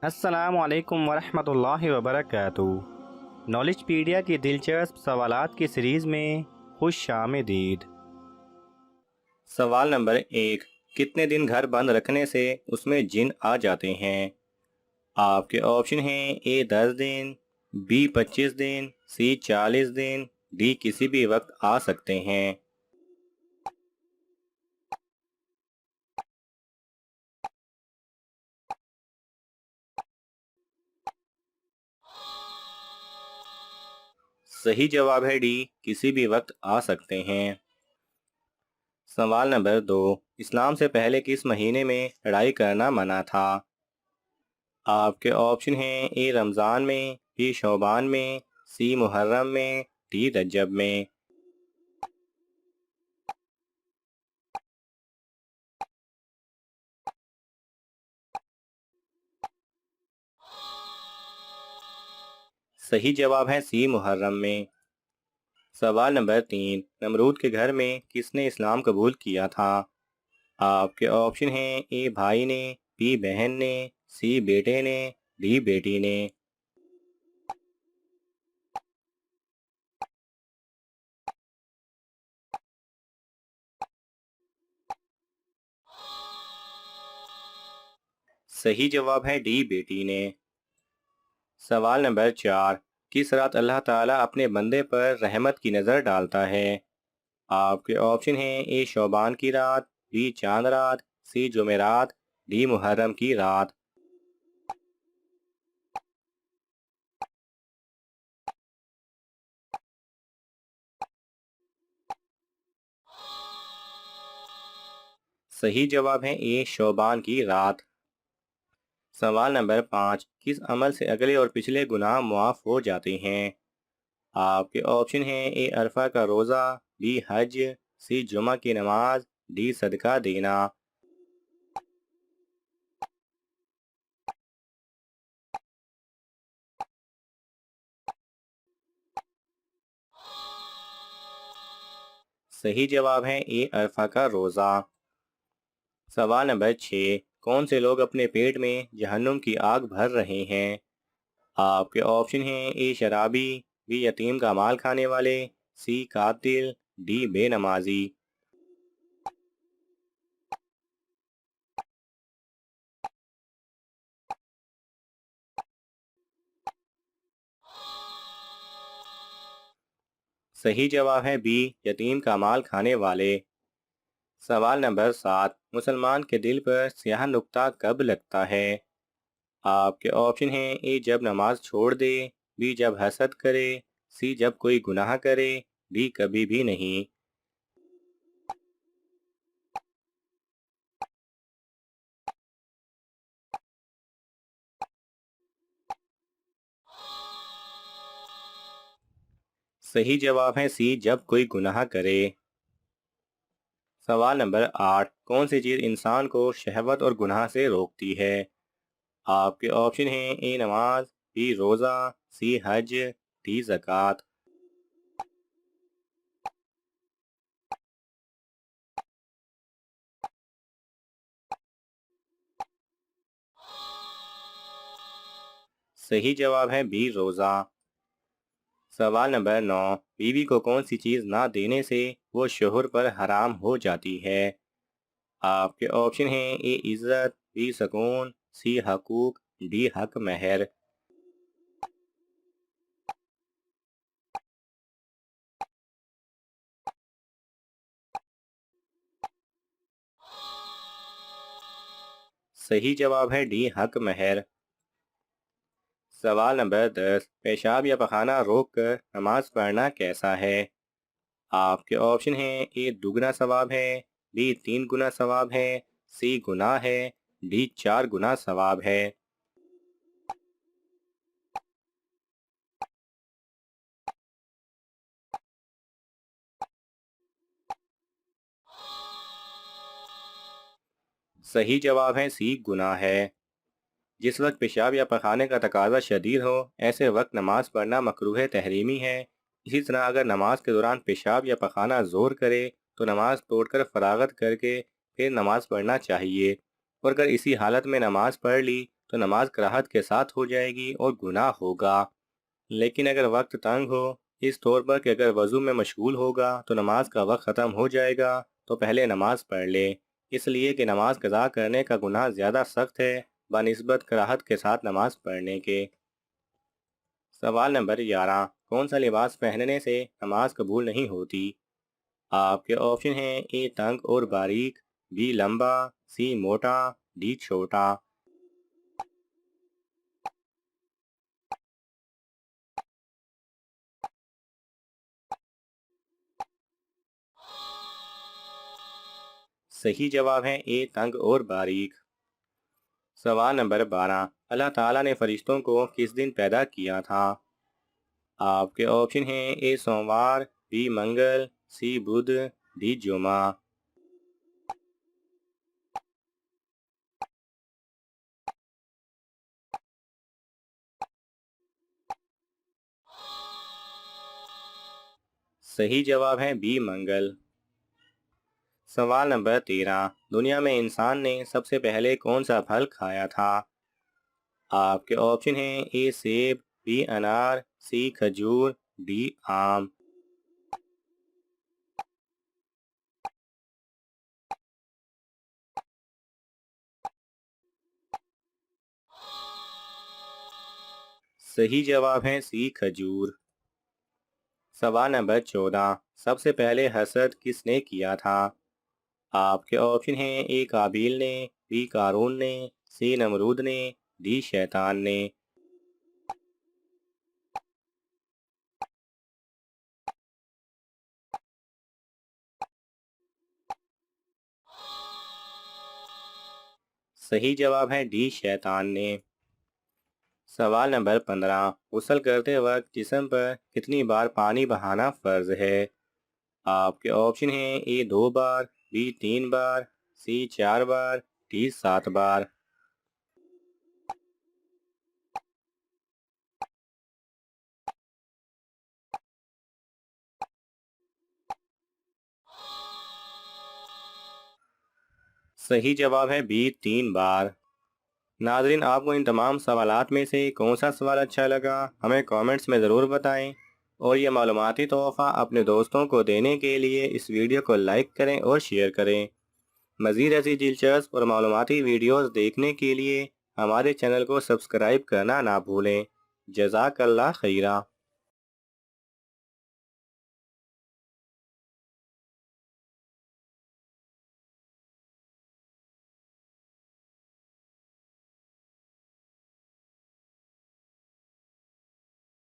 السلام علیکم ورحمۃ اللہ وبرکاتہ۔ نالج پیڈیا کی دلچسپ سوالات کی سیریز میں خوش آمدید۔ سوال نمبر 1، کتنے دن گھر بند رکھنے سے اس میں جن آ جاتے ہیں؟ آپ کے آپشن ہیں: اے 10 دن، be 25 then, C 40 then, D کسی بھی وقت آ سکتے ہیں۔ صحیح جواب ہے ڈی، کسی بھی وقت آ سکتے ہیں۔ سوال نمبر 2، اسلام سے پہلے کس مہینے میں لڑائی کرنا منع تھا؟ آپ کے آپشن ہیں: اے رمضان میں، بی شعبان میں، سی محرم میں، ڈی رجب میں۔ صحیح جواب ہے سی محرم میں۔ سوال نمبر 3، نمرود کے گھر میں کس نے اسلام قبول کیا تھا؟ آپ کے آپشن ہیں: اے بھائی نے، بی بہن نے، سی بیٹے نے، ڈی بیٹی نے۔ صحیح جواب ہے ڈی بیٹی نے۔ سوال نمبر 4، کس رات اللہ تعالیٰ اپنے بندے پر رحمت کی نظر ڈالتا ہے؟ آپ کے آپشن ہیں: اے شعبان کی رات، بی چاند رات، سی جمعرات، ڈی محرم کی رات۔ صحیح جواب ہے اے شعبان کی رات۔ سوال نمبر 5، کس عمل سے اگلے اور پچھلے گناہ معاف ہو جاتے ہیں؟ آپ کے آپشن ہیں: اے عرفہ کا روزہ، بی حج، سی جمعہ کی نماز، ڈی صدقہ دینا۔ صحیح جواب ہے اے عرفہ کا روزہ۔ سوال نمبر 6، کون سے لوگ اپنے پیٹ میں جہنم کی آگ بھر رہے ہیں؟ آپ کے آپشن ہیں: اے شرابی، بی یتیم کا مال کھانے والے، سی قاتل، ڈی بے نمازی۔ صحیح جواب ہے بی یتیم کا مال کھانے والے۔ سوال نمبر 7، مسلمان کے دل پر سیاہ نقطہ کب لگتا ہے؟ آپ کے آپشن ہیں: اے جب نماز چھوڑ دے، بی جب حسد کرے، سی جب کوئی گناہ کرے، ڈی کبھی بھی نہیں۔ صحیح جواب ہے سی جب کوئی گناہ کرے۔ سوال نمبر 8، کون سی چیز انسان کو شہوت اور گناہ سے روکتی ہے؟ آپ کے آپشن ہیں: اے نماز، بی روزہ، سی حج، ڈی زکوٰۃ۔ صحیح جواب ہے بی روزہ۔ سوال نمبر 9، بیوی کو کون سی چیز نہ دینے سے وہ شوہر پر حرام ہو جاتی ہے؟ آپ کے آپشن ہیں: اے عزت، بی سکون، سی حقوق، ڈی حق مہر۔ صحیح جواب ہے ڈی حق مہر۔ سوال نمبر 10، پیشاب یا پخانہ روک کر نماز پڑھنا کیسا ہے؟ آپ کے آپشن ہیں: اے دگنا ثواب ہے، بی 3 گنا ثواب ہے، سی گناہ ہے، ڈی 4 گنا ثواب ہے۔ صحیح جواب ہے سی گناہ ہے۔ جس وقت پیشاب یا پخانے کا تقاضا شدید ہو، ایسے وقت نماز پڑھنا مکروہ تحریمی ہے۔ اسی طرح اگر نماز کے دوران پیشاب یا پخانہ زور کرے تو نماز توڑ کر فراغت کر کے پھر نماز پڑھنا چاہیے، اور اگر اسی حالت میں نماز پڑھ لی تو نماز کراہت کے ساتھ ہو جائے گی اور گناہ ہوگا۔ لیکن اگر وقت تنگ ہو، اس طور پر کہ اگر وضو میں مشغول ہوگا تو نماز کا وقت ختم ہو جائے گا، تو پہلے نماز پڑھ لے، اس لیے کہ نماز قضا کرنے کا گناہ زیادہ سخت ہے بنسبت کراہت کے ساتھ نماز پڑھنے کے۔ سوال نمبر 11، کون سا لباس پہننے سے نماز قبول نہیں ہوتی؟ آپ کے آپشن ہیں: اے تنگ اور باریک، بی لمبا، سی موٹا، ڈی چھوٹا۔ صحیح جواب ہے اے تنگ اور باریک۔ سوال نمبر 12، اللہ تعالیٰ نے فرشتوں کو کس دن پیدا کیا تھا؟ آپ کے آپشن ہیں: اے سوموار، بی منگل، سی بدھ، ڈی جمعہ۔ صحیح جواب ہے بی منگل۔ سوال نمبر 13، دنیا میں انسان نے سب سے پہلے کون سا پھل کھایا تھا؟ آپ کے آپشن ہیں: اے سیب، بی انار، سی کھجور، ڈی آم۔ صحیح جواب ہے سی کھجور۔ سوال نمبر 14، سب سے پہلے حسد کس نے کیا تھا؟ آپ کے آپشن ہیں: اے قابیل نے، بی قارون نے، سی نمرود نے، ڈی شیطان نے۔ صحیح جواب ہے ڈی شیطان نے۔ سوال نمبر 15، غسل کرتے وقت جسم پر کتنی بار پانی بہانا فرض ہے؟ آپ کے آپشن ہیں: اے 2 بار، be 3 bar, C 4 bar, D 7 بار۔ صحیح جواب ہے بی 3 بار۔ ناظرین، آپ کو ان تمام سوالات میں سے کون سا سوال اچھا لگا ہمیں کامنٹس میں ضرور بتائیں، اور یہ معلوماتی تحفہ اپنے دوستوں کو دینے کے لیے اس ویڈیو کو لائک کریں اور شیئر کریں۔ مزید ایسی دلچسپ اور معلوماتی ویڈیوز دیکھنے کے لیے ہمارے چینل کو سبسکرائب کرنا نہ بھولیں۔ جزاک اللہ خیرہ۔